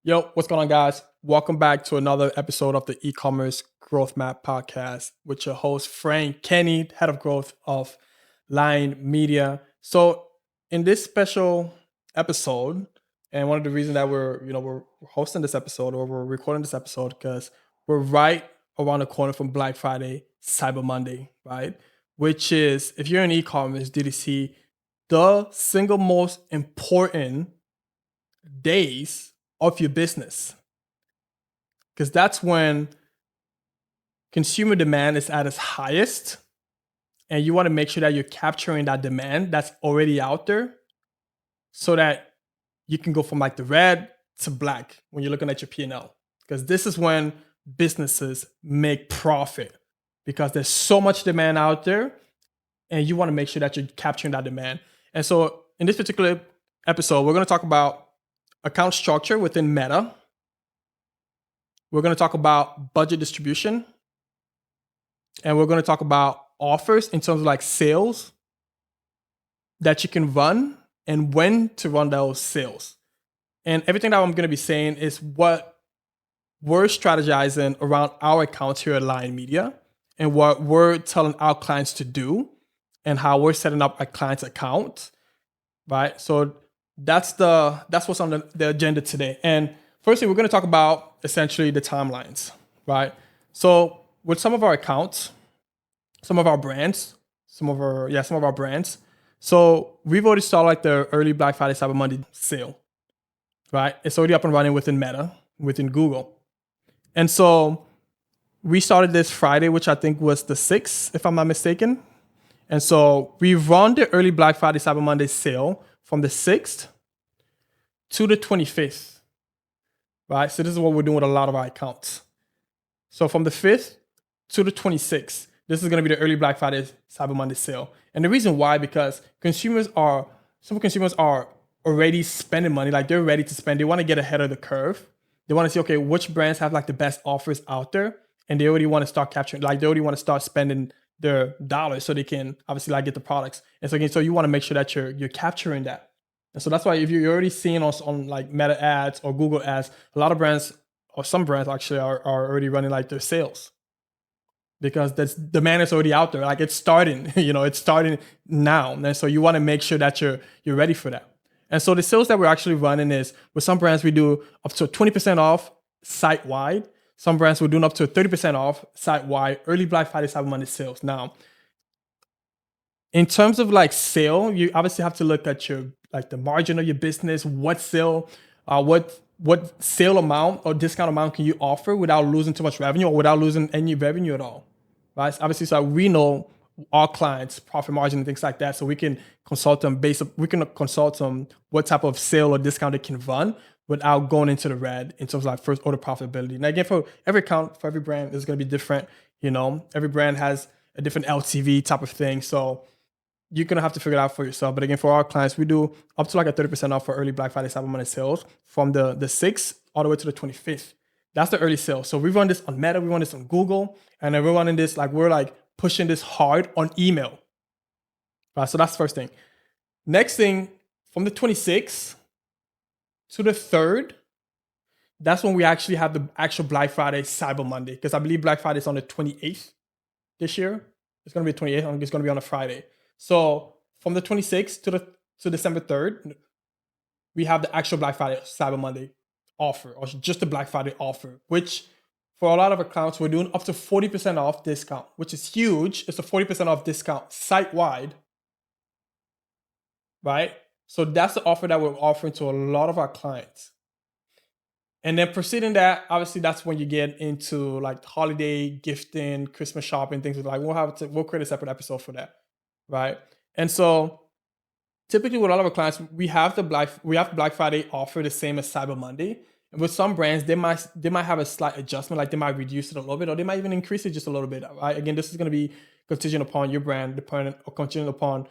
Yo, what's going on, guys? Welcome back to another episode of the e-commerce growth map podcast with your host, Frank Kenny, head of growth of Line Media. So in this special episode, and one of the reasons that we're hosting this episode or we're recording this episode because we're right around the corner from Black Friday, Cyber Monday, right? Which is, if you're in e-commerce, DTC, the single most important days of your business, because that's when consumer demand is at its highest, and you want to make sure that you're capturing that demand that's already out there so that you can go from like the red to black when you're looking at your P&L, because this is when businesses make profit, because there's so much demand out there and you want to make sure that you're capturing that demand. And so in this particular episode, we're going to talk about account structure within Meta. We're going to talk about budget distribution, and we're going to talk about offers in terms of like sales that you can run and when to run those sales. And everything that I'm going to be saying is what we're strategizing around our accounts here at Line Media and what we're telling our clients to do and how we're setting up a client's account, right? So that's what's on the agenda today. And firstly, we're going to talk about essentially the timelines, right? So with some of our accounts, some of our brands, some of our brands. So we've already started like the early Black Friday Cyber Monday sale, right? It's already up and running within Meta, within Google. And so we started this Friday, which I think was the 6th, if I'm not mistaken. And so we run the early Black Friday Cyber Monday sale from the 6th to the 25th, right? So this is what we're doing with a lot of our accounts. So from the 5th to the 26th, this is going to be the early Black Friday Cyber Monday sale. And the reason why, because some consumers are already spending money, like they're ready to spend. They want to get ahead of the curve. They want to see, okay, which brands have like the best offers out there, and they already want to start capturing, like they already want to start spending their dollars so they can obviously like get the products. And so again, so you want to make sure that you're capturing that. And so that's why if you're already seeing us on like Meta ads or Google ads, a lot of brands or some brands actually are already running like their sales, because that's demand is already out there. Like it's starting, it's starting now. And so you want to make sure that you're ready for that. And so the sales that we're actually running is, with some brands we do up to 20% off site-wide. Some brands we're doing up to 30% off site-wide, early Black Friday Cyber Monday sales. Now, in terms of like sale, you obviously have to look at your like the margin of your business, what sale, what sale amount or discount amount can you offer without losing too much revenue or without losing any revenue at all, right? So obviously, so we know our clients' profit margin and things like that, so we can consult them what type of sale or discount they can run without going into the red in terms of like first order profitability. Now again, for every account, for every brand, it's going to be different. Every brand has a different LTV type of thing, so you're going to have to figure it out for yourself. But again, for our clients, we do up to like a 30% off for early Black Friday Cyber Monday sales from the 6th all the way to the 25th. That's the early sale. So we run this on Meta, we run this on Google, and then we're running this, like we're like pushing this hard on email. Right, so that's the first thing. Next thing, from the 26th to the 3rd, that's when we actually have the actual Black Friday Cyber Monday, because I believe Black Friday is on the 28th this year. It's going to be the 28th, I think it's going to be on a Friday. So from the 26th to December 3rd, we have the actual Black Friday Cyber Monday offer, or just the Black Friday offer, which for a lot of accounts, we're doing up to 40% off discount, which is huge. It's a 40% off discount site-wide, right? So that's the offer that we're offering to a lot of our clients. And then preceding that, obviously that's when you get into like holiday gifting, Christmas shopping, things like that. We'll create a separate episode for that, right? And so typically with a lot of our clients, we have Black Friday offer the same as Cyber Monday. And with some brands, they might have a slight adjustment, like they might reduce it a little bit, or they might even increase it just a little bit, right? Again, this is going to be contingent upon your brand, contingent upon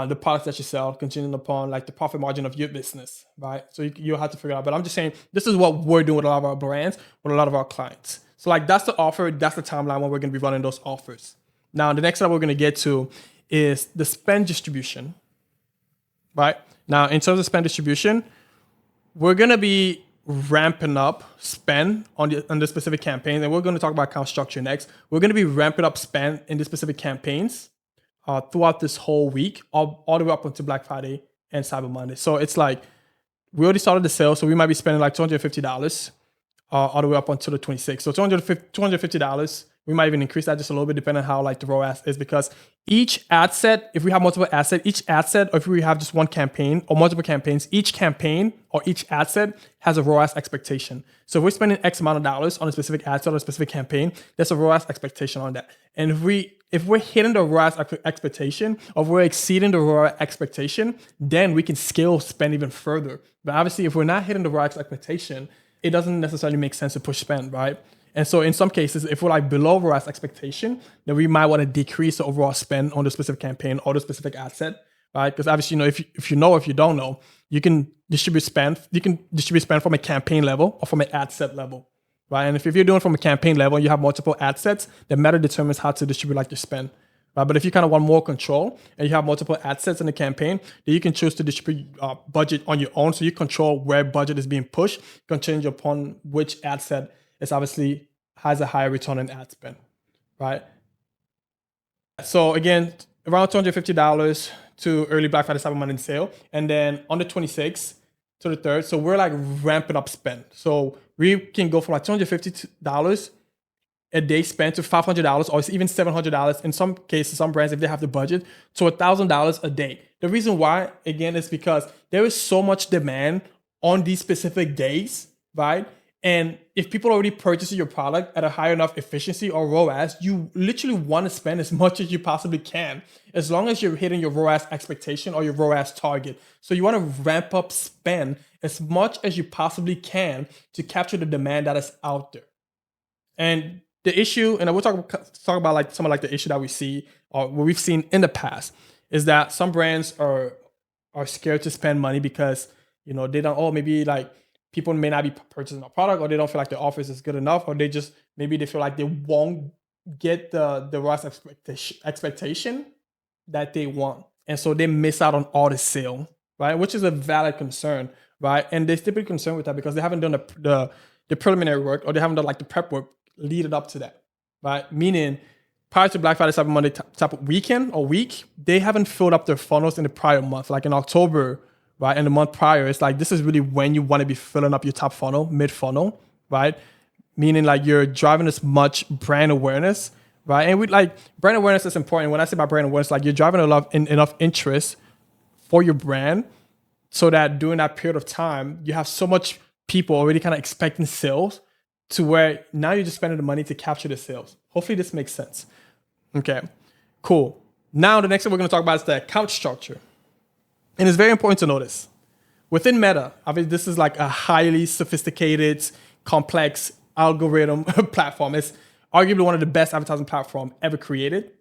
the products that you sell, contingent upon like the profit margin of your business, right? So you'll have to figure it out. But I'm just saying, this is what we're doing with a lot of our brands, with a lot of our clients. So like that's the offer, that's the timeline when we're going to be running those offers. Now, the next step we're going to get to is the spend distribution, right? Now, in terms of spend distribution, we're going to be ramping up spend on the specific campaigns, and we're going to talk about account structure next. We're going to be ramping up spend in the specific campaigns throughout this whole week, all the way up until Black Friday and Cyber Monday. So it's like we already started the sale, so we might be spending like $250 all the way up until the 26th. So $250. We might even increase that just a little bit depending on how like the ROAS is, because each ad set, if we have multiple ad set, each ad set, or if we have just one campaign or multiple campaigns, each campaign or each ad set has a ROAS expectation. So if we're spending X amount of dollars on a specific ad set or a specific campaign, there's a ROAS expectation on that. And if we're hitting the ROAS expectation, or if we're exceeding the ROAS expectation, then we can scale spend even further. But obviously, if we're not hitting the ROAS expectation, it doesn't necessarily make sense to push spend, right? And so in some cases, if we're like below ROAS expectation, then we might want to decrease the overall spend on the specific campaign or the specific ad set, right? Because obviously, if you don't know, you can distribute spend. You can distribute spend from a campaign level or from an ad set level, right? And if you're doing from a campaign level, you have multiple ad sets, then Meta determines how to distribute like your spend. Right? But if you kind of want more control and you have multiple ad sets in the campaign, then you can choose to distribute budget on your own. So you control where budget is being pushed. You can change upon which ad set is obviously has a higher return on ad spend, right? So again, around $250 to early Black Friday Cyber Monday sale. And then on the 26th to the 3rd, so we're like ramping up spend. So we can go from like $250 a day spent to $500 or even $700 in some cases, some brands, if they have the budget, to $1,000 a day. The reason why, again, is because there is so much demand on these specific days, right? And if people already purchase your product at a high enough efficiency or ROAS, you literally want to spend as much as you possibly can, as long as you're hitting your ROAS expectation or your ROAS target. So you want to ramp up spend as much as you possibly can to capture the demand that is out there. And the issue, and we'll talk about like some of like the issue that we see or what we've seen in the past, is that some brands are scared to spend money because they don't. Maybe like people may not be purchasing a product, or they don't feel like the offers is good enough, or maybe they feel like they won't get the ROAS expectation that they want, and so they miss out on all the sale, right? Which is a valid concern, right? And they're typically concerned with that because they haven't done the preliminary work, or they haven't done like the prep work leading up to that, right? Meaning prior to Black Friday, Cyber Monday type of weekend or week, they haven't filled up their funnels in the prior month. Like in October, right? And the month prior, it's like, this is really when you want to be filling up your top funnel, mid funnel, right? Meaning like you're driving as much brand awareness, right? And we like brand awareness is important. When I say about brand awareness, like you're driving enough interest for your brand so that during that period of time, you have so much people already kind of expecting sales to where now you're just spending the money to capture the sales. Hopefully this makes sense. Okay, cool. Now the next thing we're going to talk about is the account structure. And it's very important to notice. Within Meta, obviously this is like a highly sophisticated, complex algorithm platform. It's arguably one of the best advertising platforms ever created.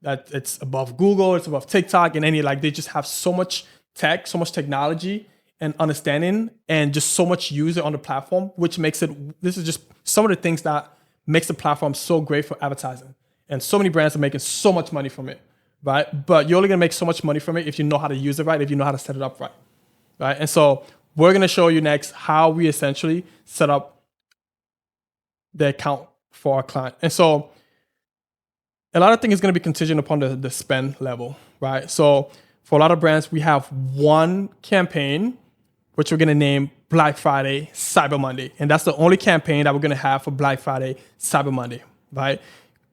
That it's above Google, it's above TikTok, and they just have so much tech, so much technology and understanding, and just so much user on the platform, which makes this is just some of the things that makes the platform so great for advertising. And so many brands are making so much money from it, right? But you're only gonna make so much money from it if you know how to use it right, if you know how to set it up right, right? And so we're gonna show you next how we essentially set up the account for our client. And so a lot of things is gonna be contingent upon the spend level, right? So for a lot of brands, we have one campaign, which we're gonna name Black Friday, Cyber Monday. And that's the only campaign that we're gonna have for Black Friday, Cyber Monday, right?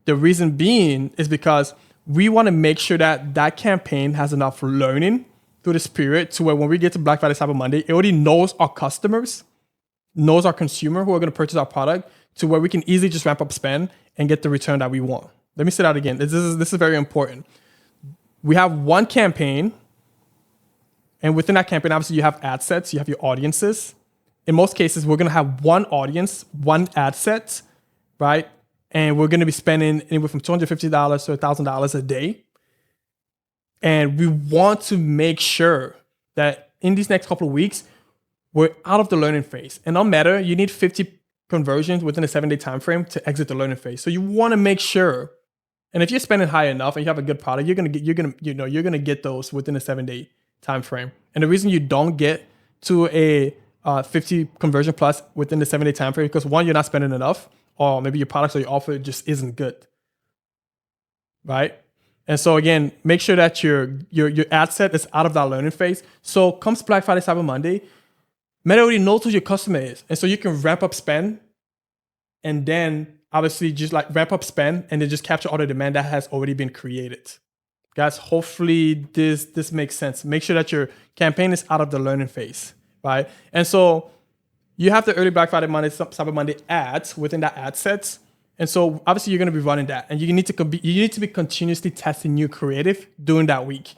The reason being is because we wanna make sure that that campaign has enough learning through this period to where when we get to Black Friday, Cyber Monday, it already knows our customers, knows our consumer who are gonna purchase our product, to where we can easily just ramp up spend and get the return that we want. Let me say that again. This is very important. We have one campaign, and within that campaign, obviously you have ad sets, you have your audiences. In most cases, we're gonna have one audience, one ad set, right? And we're gonna be spending anywhere from $250 to $1,000 a day. And we want to make sure that in these next couple of weeks, we're out of the learning phase. And no matter, you need 50 conversions within a 7-day time frame to exit the learning phase. So you wanna make sure, and if you're spending high enough and you have a good product, you're gonna get those within a 7-day time frame. And the reason you don't get to a 50 conversion plus within the 7-day time period, because one, you're not spending enough, or maybe your products or your offer just isn't good, right? And so again, make sure that your ad set is out of that learning phase. So comes Black Friday, Cyber Monday, Meta already knows who your customer is, and so you can ramp up spend, and then obviously just like ramp up spend, and then just capture all the demand that has already been created. Guys, hopefully this makes sense. Make sure that your campaign is out of the learning phase, right? And so you have the early Black Friday, Monday, Cyber Monday ads within that ad sets. And so obviously you're going to be running that, and you need to be continuously testing new creative during that week.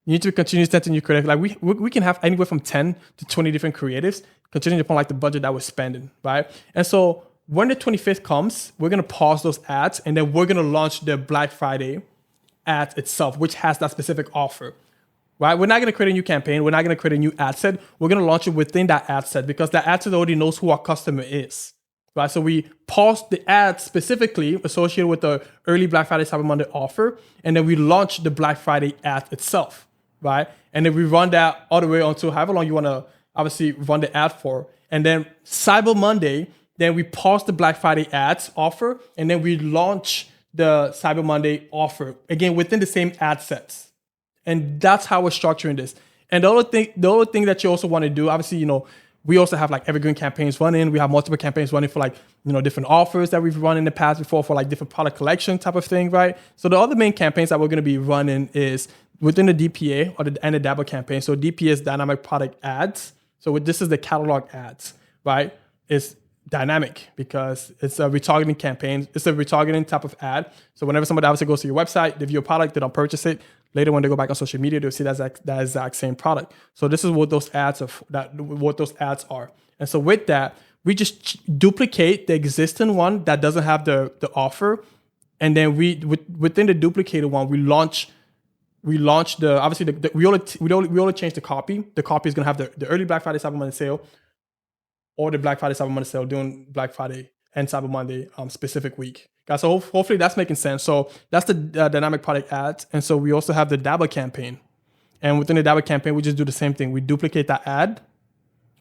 You need to be continuously testing new creative. Like we can have anywhere from 10 to 20 different creatives, considering upon like the budget that we're spending, right? And so when the 25th comes, we're going to pause those ads, and then we're going to launch the Black Friday ad itself, which has that specific offer, right? We're not going to create a new campaign. We're not going to create a new ad set. We're going to launch it within that ad set, because that ad set already knows who our customer is, right? So we pause the ad specifically associated with the early Black Friday, Cyber Monday offer, and then we launch the Black Friday ad itself, right? And then we run that all the way until however long you want to obviously run the ad for. And then Cyber Monday, then we pause the Black Friday ads offer, and then we launch the Cyber Monday offer, again, within the same ad sets. And that's how we're structuring this. And the other thing that you also want to do, obviously, we also have like evergreen campaigns running. We have multiple campaigns running for like, different offers that we've run in the past before for like different product collection type of thing, right? So the other main campaigns that we're going to be running is within the DPA and the DABA campaign. So DPA is dynamic product ads. So this is the catalog ads, right? It's dynamic because it's a retargeting campaign. It's a retargeting type of ad. So whenever somebody obviously goes to your website, they view a product, they don't purchase it. Later, when they go back on social media, they'll see that exact same product. So this is what those ads are. And so with that, we just duplicate the existing one that doesn't have the offer, and then within the duplicated one, we launch the obviously we only change the copy. The copy is gonna have the early Black Friday, Cyber Monday sale, or the Black Friday, Cyber Monday sale during Black Friday and Cyber Monday specific week. Guys, so hopefully that's making sense. So that's the dynamic product ads. And so we also have the DABA campaign. And within the DABA campaign, we just do the same thing. We duplicate that ad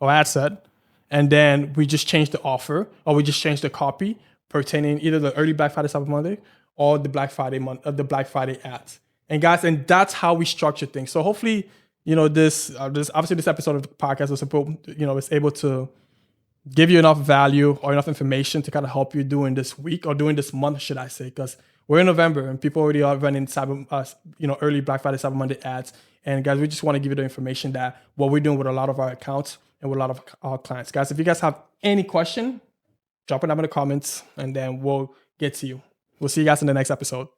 or ad set, and then we just change the offer, or we just change the copy pertaining either the early Black Friday, Cyber Monday, or the Black Friday ads. And guys, and that's how we structure things. So hopefully, this episode of the podcast was able to give you enough value or enough information to kind of help you during this week, or during this month, should I say, because we're in November and people already are running early Black Friday, Cyber Monday ads. And guys, we just want to give you the information that what we're doing with a lot of our accounts and with a lot of our clients. Guys, if you guys have any question, drop it down in the comments, and then we'll get to you. We'll see you guys in the next episode.